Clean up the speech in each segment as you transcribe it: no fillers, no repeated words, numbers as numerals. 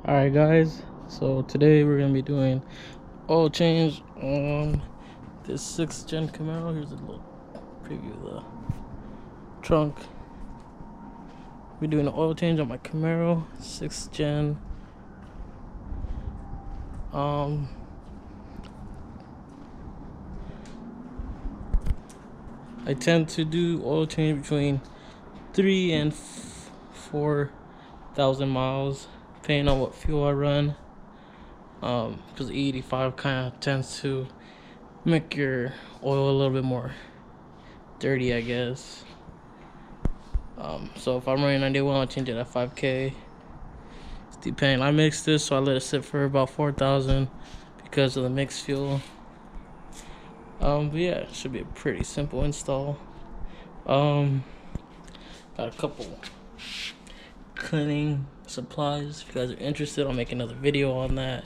Alright guys, so today we're going to be doing oil change on this 6th gen Camaro. Here's a little preview of the trunk. We're doing an oil change on my Camaro 6th gen. I tend to do oil change between 3 and 4,000 miles depending on what fuel I run, because E85 kind of tends to make your oil a little bit more dirty, I guess. So if I'm running 91, I'll change it at 5K. It's depending. I mixed this, so I let it sit for about 4,000 because of the mixed fuel. But yeah, it should be a pretty simple install. Got a couple cleaning supplies. If you guys are interested, I'll make another video on that.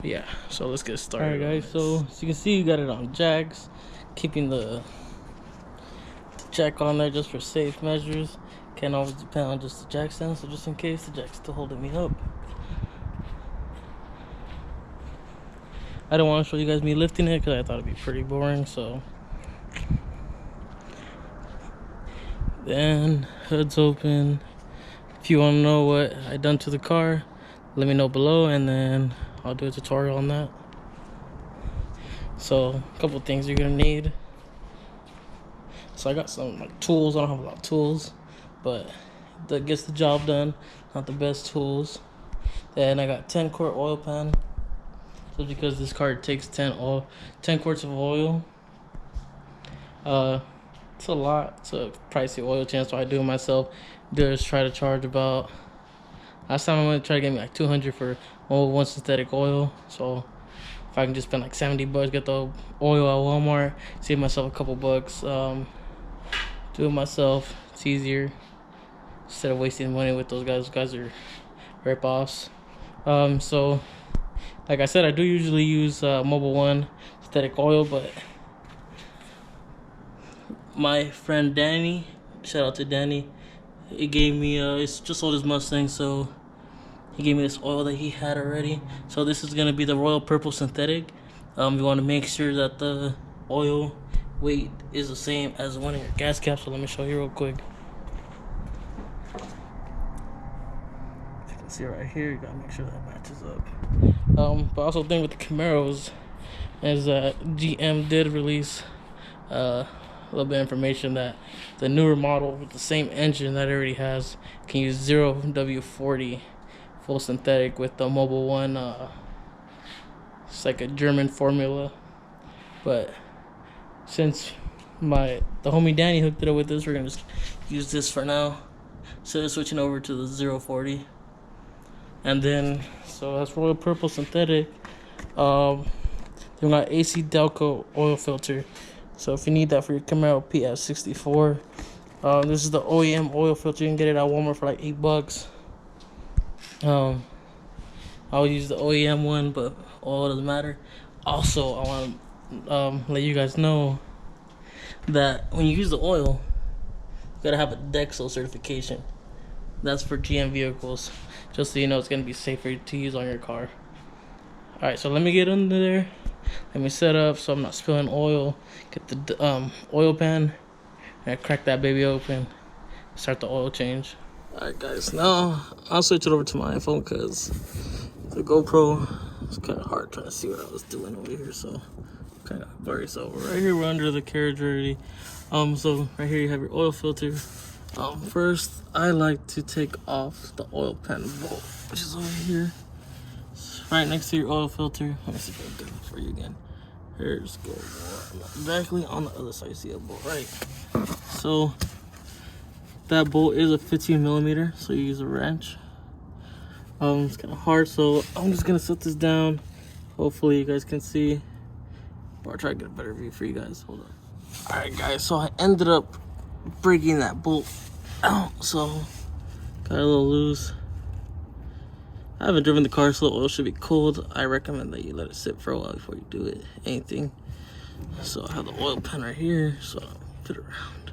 Yeah, so let's get started. Alright guys, so as you can see, you got it on jacks, keeping the jack on there just for safe measures. Can't always depend on just the jack stand, so just in case the jack's still holding me up. I don't want to show you guys me lifting it because I thought it'd be pretty boring. So then hood's open. If you want to know what I done to the car, let me know below, and then I'll do a tutorial on that. So a couple things you're gonna need. So I got some like tools. I don't have a lot of tools, but that gets the job done. Not the best tools. Then I got 10-quart oil pan. Just because this car takes 10 quarts of oil. It's a lot. It's a pricey oil change, so I do it myself. Just try to charge about. Last time I went to try to get me like 200 for one synthetic oil. So if I can just spend like 70 bucks, get the oil at Walmart, save myself a couple bucks. Do it myself. It's easier instead of wasting money with those guys. Those guys are rip-offs. So like I said, I do usually use Mobil 1 synthetic oil, but my friend Danny, shout out to Danny, he gave me, it's just sold his Mustang, so he gave me this oil that he had already. So this is going to be the Royal Purple Synthetic. You want to make sure that the oil weight is the same as one of your gas caps, so let me show you real quick. See right here, you gotta make sure that matches up. But also the thing with the Camaros is that GM did release a little bit of information that the newer model with the same engine that it already has can use 0W40 full synthetic with the Mobil 1. It's like a German formula, but since the homie Danny hooked it up with this, we're gonna just use this for now instead of switching over to the 040. And then, so that's Royal Purple Synthetic. Then we got AC Delco Oil Filter. So if you need that for your Camaro PS64, this is the OEM oil filter. You can get it at Walmart for like $8. I'll use the OEM one, but oil doesn't matter. Also, I want to let you guys know that when you use the oil, you gotta have a DEXO certification. That's for GM vehicles, just so you know it's going to be safer to use on your car. Alright, so let me get under there. Let me set up so I'm not spilling oil. Get the oil pan and crack that baby open. Start the oil change. Alright guys, now I'll switch it over to my iPhone because the GoPro is kind of hard trying to see what I was doing over here, so kind of blurry. So right here we're under the carriage already. So right here you have your oil filter. First, I like to take off the oil pan bolt, which is over here. It's right next to your oil filter. Let me see if I can do it for you again. Here's go exactly on the other side. You see a bolt, right? So that bolt is a 15mm, so you use a wrench. It's kind of hard, so I'm just gonna set this down. Hopefully, you guys can see, or I'll try to get a better view for you guys. Hold on. All right, guys. So I ended up breaking that bolt out, so got a little loose. I haven't driven the car, so the oil should be cold. I recommend that you let it sit for a while before you do anything. So I have the oil pan right here, so I'll put it around.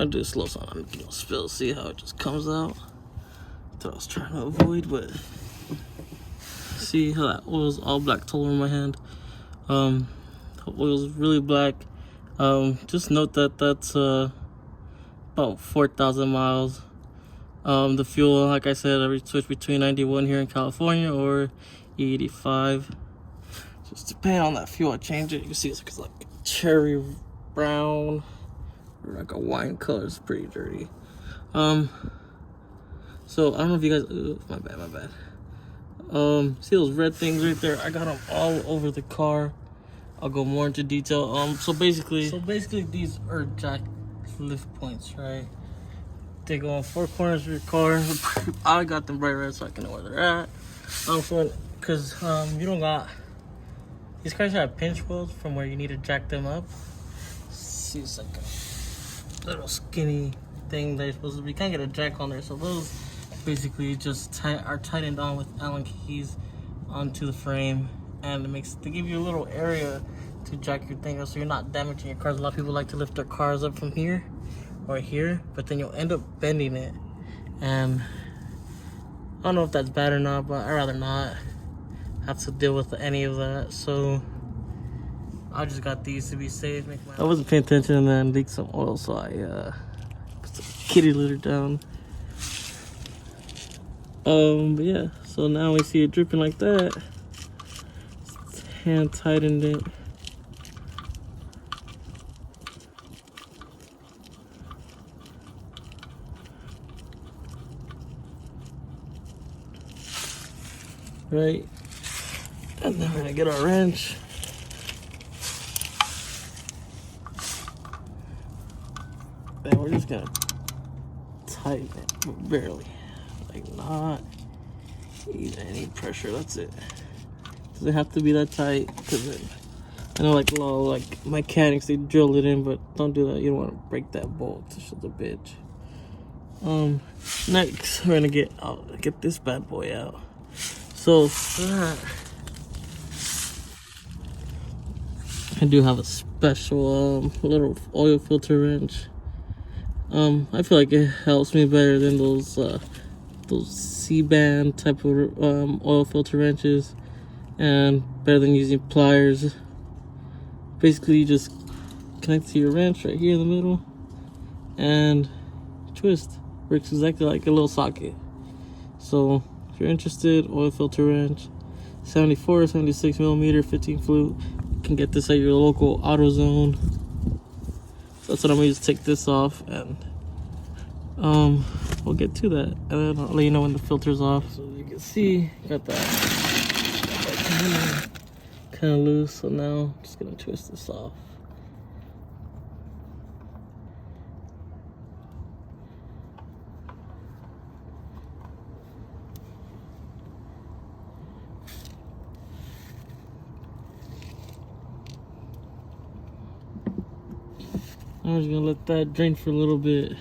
trying to do a slow sound. I'm gonna spill, see how it just comes out. That's what I was trying to avoid, but see how that oil's all black all over my hand. The oil's really black. Just note that that's about 4,000 miles. The fuel, like I said, I switch between 91 here in California or E85. Just depending on that fuel, I change it. You can see it's like cherry brown or like a wine color. It's pretty dirty. So I don't know if you guys, my bad. See those red things right there? I got them all over the car. I'll go more into detail. So basically these are jack lift points, right? They go on four corners of your car. I got them bright red so I can know where they're at. Because you don't got, these cars have pinch wheels from where you need to jack them up. See, it's like a little skinny thing they're supposed to be. You can't get a jack on there, so those basically just are tightened on with Allen keys onto the frame, and they give you a little area to jack your thing up so you're not damaging your cars. A lot of people like to lift their cars up from here or here, but then you'll end up bending it, and I don't know if that's bad or not, but I'd rather not have to deal with any of that. So I just got these to be safe. I wasn't paying attention and then leaked some oil, so I put some kitty litter down. But yeah, so now we see it dripping like that. Hand tightened it. Right, and then we're gonna get our wrench. And we're just gonna tighten it, but barely. Like, not even any pressure, that's it. Doesn't have to be that tight, because I know like mechanics, they drill it in, but don't do that. You don't want to break that bolt. It's just a bitch. Next we're gonna get this bad boy out. So for that, I do have a special little oil filter wrench. I feel like it helps me better than those C-band type of oil filter wrenches, and better than using pliers. Basically, you just connect to your wrench right here in the middle and twist. Works exactly like a little socket. So if you're interested, oil filter wrench, 74, 76 millimeter, 15 flute. You can get this at your local AutoZone. So that's what I'm gonna use to take this off, and we'll get to that, and then I'll let you know when the filter's off. So as you can see, got that kind of loose. So now I'm just gonna twist this off. I'm just gonna let that drain for a little bit.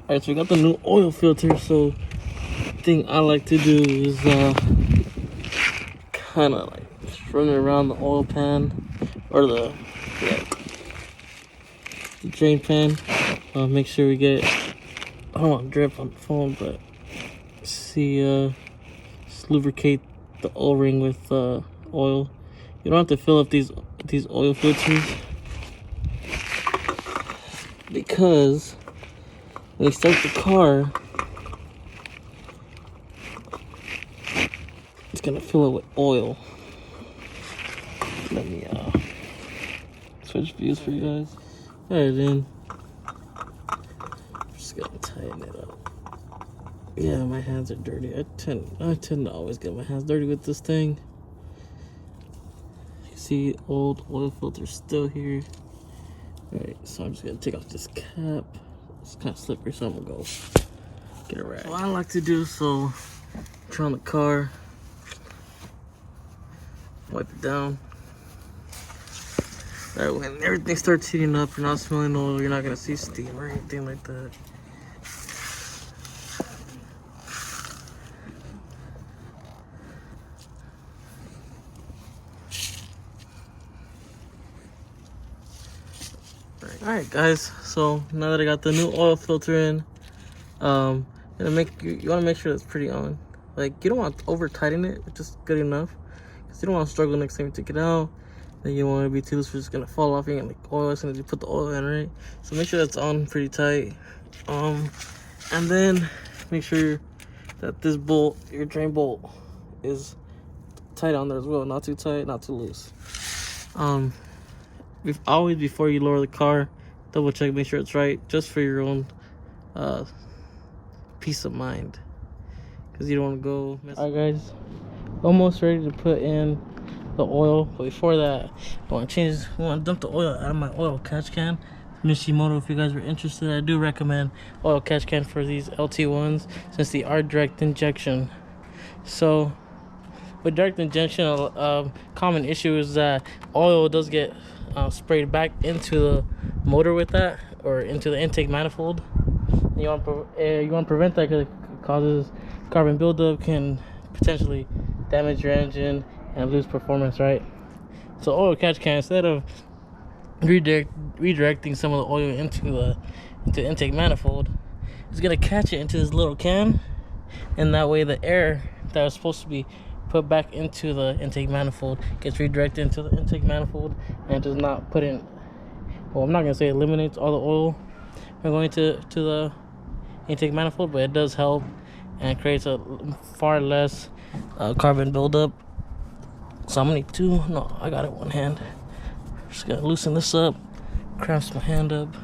Alright, so we got the new oil filter. So the thing I like to do is kind of like run it around the oil pan, or the drain pan. Make sure we get, I don't want drip on the phone, but see, just lubricate the O-ring with oil. You don't have to fill up these oil filters, because when you start the car, it's gonna fill it with oil. Let me switch views for you guys. Alright, then just gonna tighten it up. Yeah, my hands are dirty. I tend to always get my hands dirty with this thing. You see, old oil filter still here. Alright, so I'm just gonna take off this cap. It's kind of slippery, so I'm gonna go get a rag. So what I like to do, so turn on the car, wipe it down. That way, when everything starts heating up, you're not smelling oil, you're not gonna see steam or anything like that. Alright guys, so now that I got the new oil filter in, gonna make you want to make sure it's pretty on. Like, you don't want to over tighten it, it's just good enough, because you don't want to struggle next time you take it out. Then you don't want to be too loose, it's gonna fall off. You're gonna like oil as soon as you put the oil in, right? So make sure that's on pretty tight. And then make sure that this bolt, your drain bolt, is tight on there as well. Not too tight, not too loose. Always, before you lower the car, double check, make sure it's right, just for your own peace of mind, because you don't want to go mess. All right guys, almost ready to put in the oil, but before that I want to dump the oil out of my oil catch can. Nishimoto, if you guys were interested, I do recommend oil catch can for these LT1s, since they are direct injection. So with direct injection, a common issue is that oil does get sprayed back into the motor with that, or into the intake manifold. And you want to prevent that, because it causes carbon buildup, can potentially damage your engine and lose performance, right? So oil catch can, instead of redirecting some of the oil into the intake manifold, is gonna catch it into this little can, and that way the air that was supposed to be put back into the intake manifold gets redirected into the intake manifold, and does not put in, well, I'm not gonna say eliminates all the oil from going to the intake manifold, but it does help and creates a far less carbon buildup. So I'm gonna need two. No, I got it one hand. Just gotta loosen this up, cramps my hand up.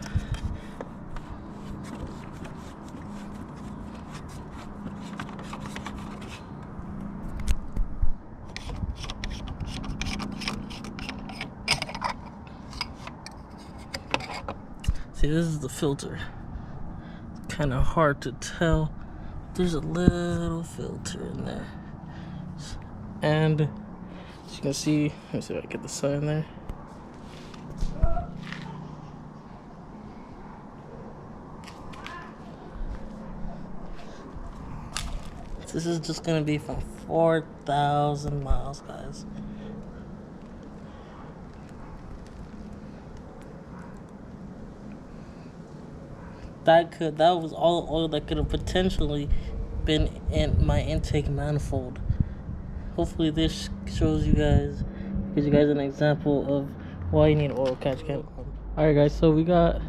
See, this is the filter. It's kind of hard to tell. There's a little filter in there. And as you can see, let me see if I can get the sun in there. This is just gonna be from 4,000 miles, guys. That was all the oil that could have potentially been in my intake manifold. Hopefully this shows you guys, gives you guys an example of why you need an oil catch can. Alright guys, so we got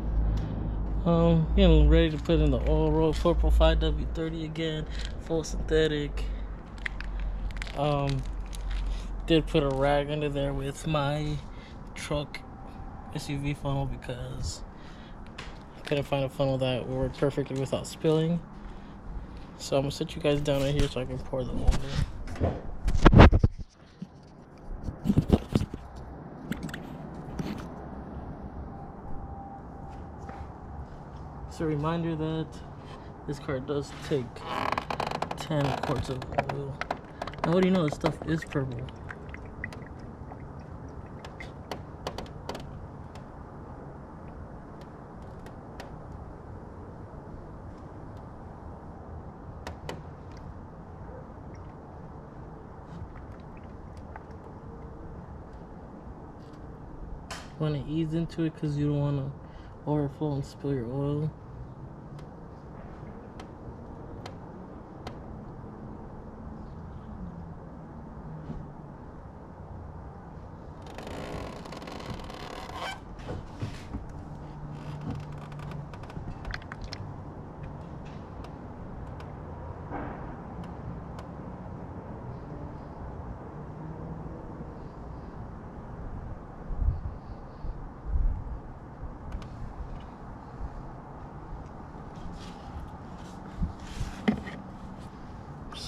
ready to put in the oil roll, Purple 5W30 again, full synthetic. Did put a rag under there with my truck SUV funnel, because I couldn't find a funnel that would work perfectly without spilling. So I'm gonna sit you guys down right here so I can pour the oil. It's a reminder that this car does take 10 quarts of oil. Now, what do you know? This stuff is purple. You want to ease into it, because you don't want to overflow and spill your oil.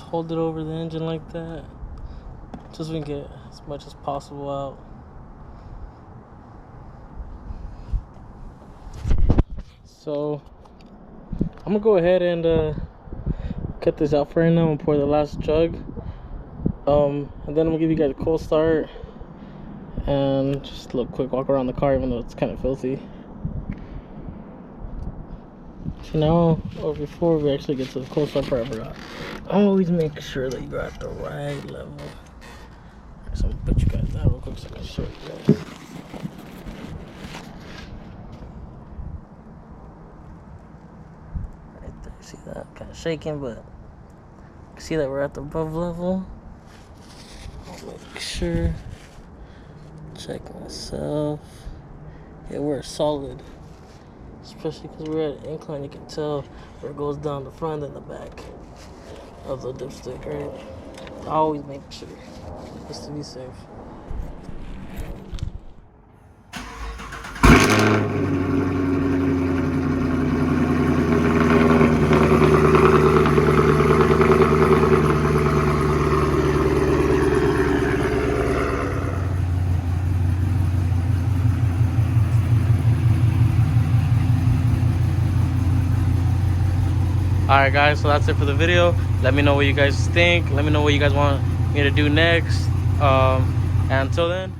Hold it over the engine like that, just so we can get as much as possible out. So I'm gonna go ahead and cut this out for right now and pour the last jug, and then I'm gonna give you guys a cold start and just a little quick walk around the car, even though it's kind of filthy. So now, or before we actually get to the cold start part, I forgot, always make sure that you're at the right level. So I'm gonna put you guys down real quick so I can show you guys. See that? Kind of shaking, but see that we're at the above level. I'll make sure. Check myself. Yeah, we're solid. Especially because we're at an incline, you can tell where it goes down the front and the back of the dipstick, right? I always make sure, just to be safe. Alright guys, so that's it for the video. Let me know what you guys think. Let me know what you guys want me to do next. And until then,